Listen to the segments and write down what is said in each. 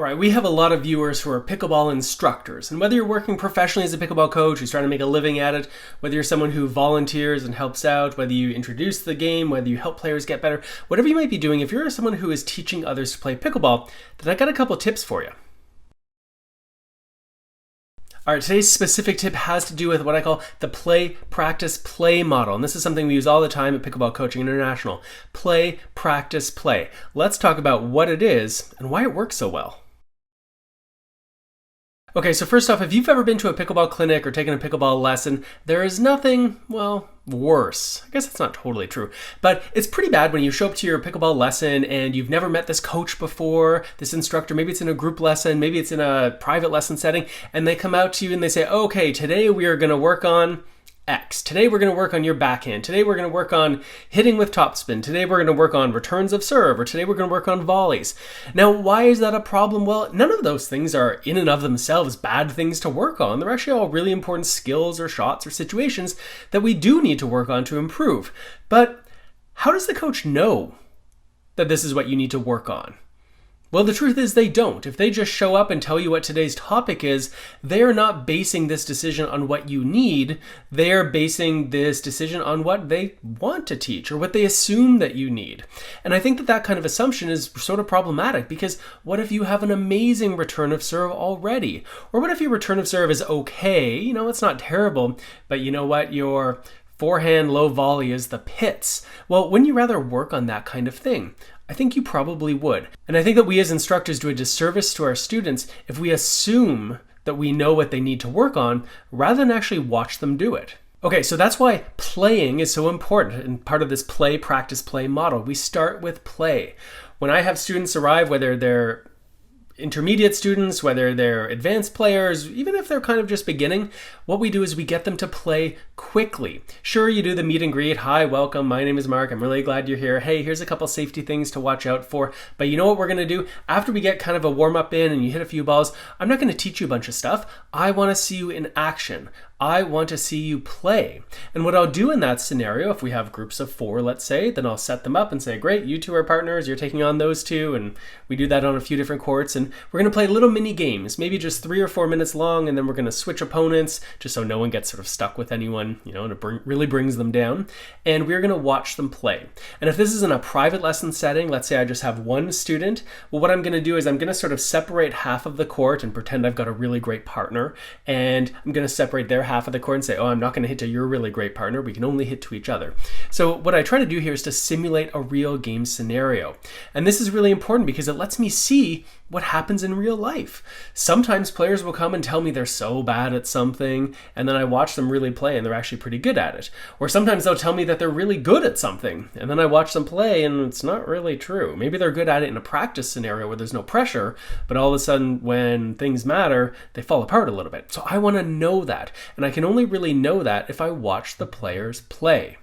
right, we have a lot of viewers who are pickleball instructors, and whether you're working professionally as a pickleball coach who's trying to make a living at it, whether you're someone who volunteers and helps out, whether you introduce the game, whether you help players get better, whatever you might be doing, if you're someone who is teaching others to play pickleball, then I got a couple tips for you. All right, today's specific tip has to do with what I call the play, practice, play model. And this is something we use all the time at Pickleball Coaching International. Play, practice, play. Let's talk about what it is and why it works so well. Okay, so first off, if you've ever been to a pickleball clinic or taken a pickleball lesson, there is nothing, well, worse. I guess that's not totally true, but it's pretty bad when you show up to your pickleball lesson and you've never met this coach before, this instructor, maybe it's in a group lesson, maybe it's in a private lesson setting, and they come out to you and they say, okay, today we are going to work on X. Today we're going to work on your backhand. Today we're going to work on hitting with topspin. Today we're going to work on returns of serve, or today we're going to work on volleys. Now, why is that a problem? Well, none of those things are in and of themselves bad things to work on. They're actually all really important skills or shots or situations that we do need to work on to improve. But how does the coach know that this is what you need to work on? Well, the truth is they don't. If they just show up and tell you what today's topic is, they're not basing this decision on what you need. They're basing this decision on what they want to teach or what they assume that you need. And I think that that kind of assumption is sort of problematic, because what if you have an amazing return of serve already? Or what if your return of serve is okay? You know, it's not terrible, but you know what? Your forehand low volley is the pits. Well, wouldn't you rather work on that kind of thing? I think you probably would. And I think that we as instructors do a disservice to our students if we assume that we know what they need to work on rather than actually watch them do it. Okay, so that's why playing is so important and part of this play, practice, play model. We start with play. When I have students arrive, whether they're intermediate students, whether they're advanced players, even if they're kind of just beginning, what we do is we get them to play quickly. Sure, you do the meet and greet. Hi, welcome. My name is Mark. I'm really glad you're here. Hey, here's a couple safety things to watch out for. But you know what we're going to do? After we get kind of a warm up in and you hit a few balls, I'm not going to teach you a bunch of stuff. I want to see you in action. I want to see you play. And what I'll do in that scenario, if we have groups of 4, let's say, then I'll set them up and say, great, you two are partners, you're taking on those two, and we do that on a few different courts, and we're going to play little mini games, maybe just 3 or 4 minutes long, and then we're going to switch opponents, just so no one gets sort of stuck with anyone, you know, and it really brings them down, and we're going to watch them play. And if this is in a private lesson setting, let's say I just have one student, well, what I'm going to do is I'm going to sort of separate half of the court and pretend I've got a really great partner, and I'm going to separate their half of the court and say, oh, I'm not going to hit to your really great partner. We can only hit to each other. So what I try to do here is to simulate a real game scenario. And this is really important because it lets me see what happens in real life. Sometimes players will come and tell me they're so bad at something, and then I watch them really play and they're actually pretty good at it. Or sometimes they'll tell me that they're really good at something, and then I watch them play and it's not really true. Maybe they're good at it in a practice scenario where there's no pressure, but all of a sudden when things matter, they fall apart a little bit. So I want to know that, and I can only really know that if I watch the players play.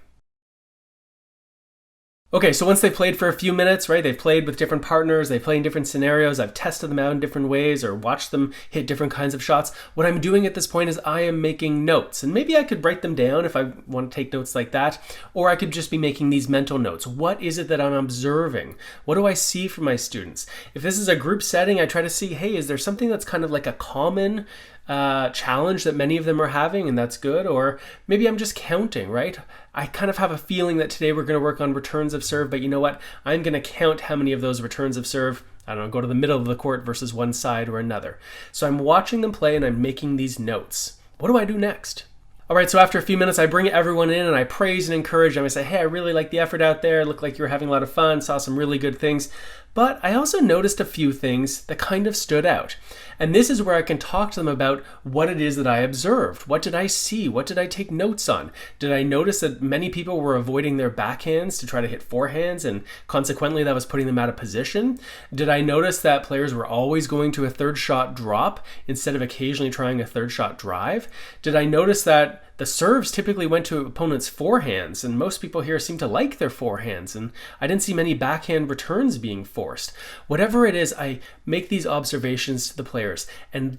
Okay, so once they've played for a few minutes, right, they've played with different partners, they play in different scenarios, I've tested them out in different ways or watched them hit different kinds of shots. What I'm doing at this point is I am making notes, and maybe I could write them down if I want to take notes like that, or I could just be making these mental notes. What is it that I'm observing? What do I see from my students? If this is a group setting, I try to see, hey, is there something that's kind of like a common challenge that many of them are having, and that's good? Or maybe I'm just counting, right? I kind of have a feeling that today we're going to work on returns of serve, but you know what? I'm going to count how many of those returns of serve, I don't know, go to the middle of the court versus one side or another. So I'm watching them play and I'm making these notes. What do I do next? All right, so after a few minutes, I bring everyone in and I praise and encourage them. I say, hey, I really like the effort out there. Looked like you were having a lot of fun, saw some really good things. But I also noticed a few things that kind of stood out. And this is where I can talk to them about what it is that I observed. What did I see? What did I take notes on? Did I notice that many people were avoiding their backhands to try to hit forehands, and consequently that was putting them out of position? Did I notice that players were always going to a third shot drop instead of occasionally trying a third shot drive? Did I notice that the serves typically went to opponents' forehands, and most people here seem to like their forehands, and I didn't see many backhand returns being forced? Whatever it is, I make these observations to the players, and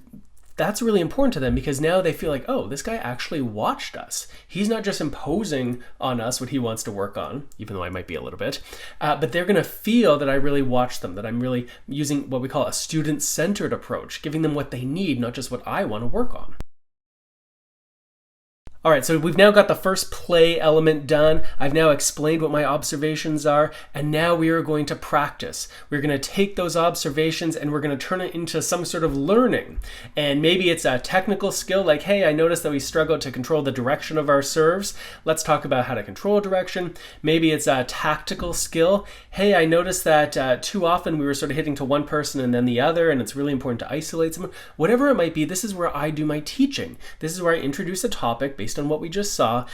that's really important to them because now they feel like, oh, this guy actually watched us. He's not just imposing on us what he wants to work on, even though I might be a little bit, but they're going to feel that I really watched them, that I'm really using what we call a student-centered approach, giving them what they need, not just what I want to work on. All right, so we've now got the first play element done. I've now explained what my observations are, and now we are going to practice. We're going to take those observations and we're going to turn it into some sort of learning. And maybe it's a technical skill like, hey, I noticed that we struggled to control the direction of our serves. Let's talk about how to control direction. Maybe it's a tactical skill. Hey, I noticed that too often we were sort of hitting to one person and then the other, and it's really important to isolate someone. Whatever it might be, this is where I do my teaching. This is where I introduce a topic based on what we just saw,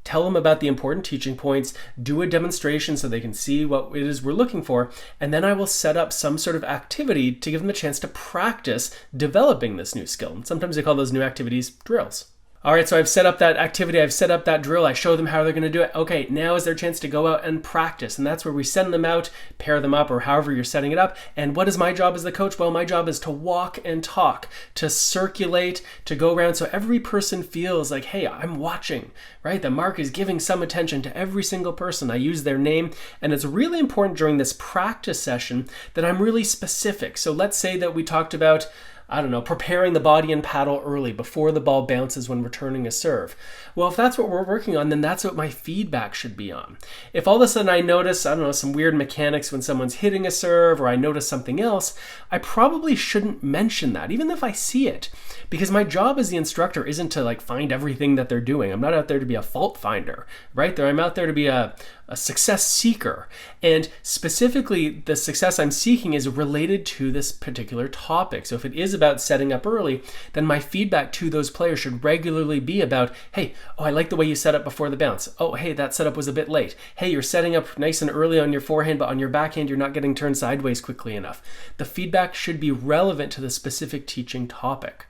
tell them about the important teaching points, do a demonstration so they can see what it is we're looking for, and then I will set up some sort of activity to give them a chance to practice developing this new skill. And sometimes they call those new activities drills. All right, so I've set up that activity, I've set up that drill, I show them how they're going to do it. Okay, now is their chance to go out and practice, and that's where we send them out, pair them up, or however you're setting it up. And what is my job as the coach? Well, my job is to walk and talk, to circulate, to go around so every person feels like, hey, I'm watching, right? That Mark is giving some attention to every single person. I use their name, and it's really important during this practice session that I'm really specific. So let's say that we talked about, I don't know, preparing the body and paddle early before the ball bounces when returning a serve. Well, if that's what we're working on, then that's what my feedback should be on. If all of a sudden I notice, I don't know, some weird mechanics when someone's hitting a serve, or I notice something else, I probably shouldn't mention that, even if I see it. Because my job as the instructor isn't to like find everything that they're doing. I'm not out there to be a fault finder, right? I'm out there to be a success seeker. And specifically, the success I'm seeking is related to this particular topic. So if it is about setting up early, then my feedback to those players should regularly be about, hey, oh, I like the way you set up before the bounce. Oh, hey, that setup was a bit late. Hey, you're setting up nice and early on your forehand, but on your backhand, you're not getting turned sideways quickly enough. The feedback should be relevant to the specific teaching topic.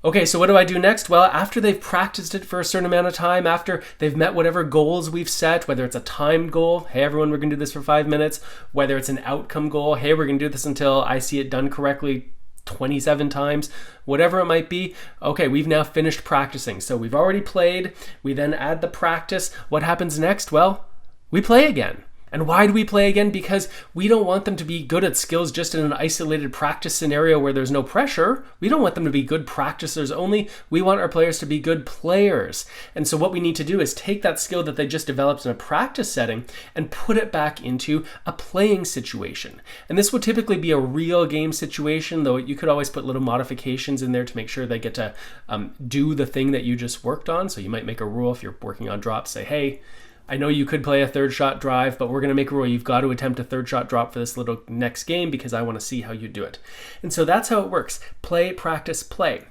Okay, so what do I do next? Well, after they've practiced it for a certain amount of time, after they've met whatever goals we've set, whether it's a timed goal, hey everyone, we're gonna do this for 5 minutes, whether it's an outcome goal, hey, we're gonna do this until I see it done correctly 27 times, whatever it might be. Okay, we've now finished practicing. So we've already played, we then add the practice. What happens next? Well, we play again. And why do we play again? Because we don't want them to be good at skills just in an isolated practice scenario where there's no pressure. We don't want them to be good practicers only. We want our players to be good players. And so what we need to do is take that skill that they just developed in a practice setting and put it back into a playing situation. And this would typically be a real game situation, though you could always put little modifications in there to make sure they get to do the thing that you just worked on. So you might make a rule if you're working on drops, say, hey, I know you could play a third shot drive, but we're going to make a rule. You've got to attempt a third shot drop for this little next game because I want to see how you do it. And so that's how it works. Play, practice, play.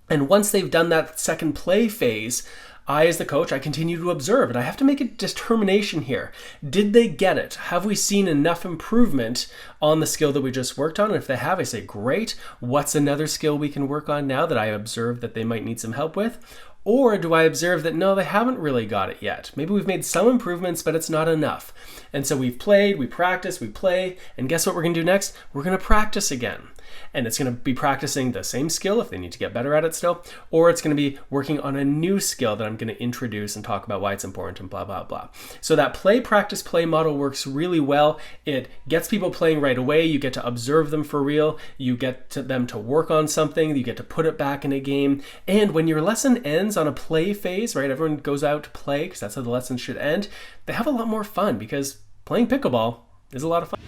And once they've done that second play phase, I, as the coach, I continue to observe, and I have to make a determination here. Did they get it? Have we seen enough improvement on the skill that we just worked on? And if they have, I say, great. What's another skill we can work on now that I observe that they might need some help with? Or do I observe that, no, they haven't really got it yet? Maybe we've made some improvements, but it's not enough. And so we've played, we practice, we play, and guess what we're going to do next? We're going to practice again. And it's going to be practicing the same skill if they need to get better at it still, or it's going to be working on a new skill that I'm going to introduce and talk about why it's important and blah, blah, blah. So that play, practice, play model works really well. It gets people playing right away. You get to observe them for real. You get them to work on something. You get to put it back in a game. And when your lesson ends on a play phase, right, everyone goes out to play because that's how the lesson should end, they have a lot more fun because playing pickleball is a lot of fun.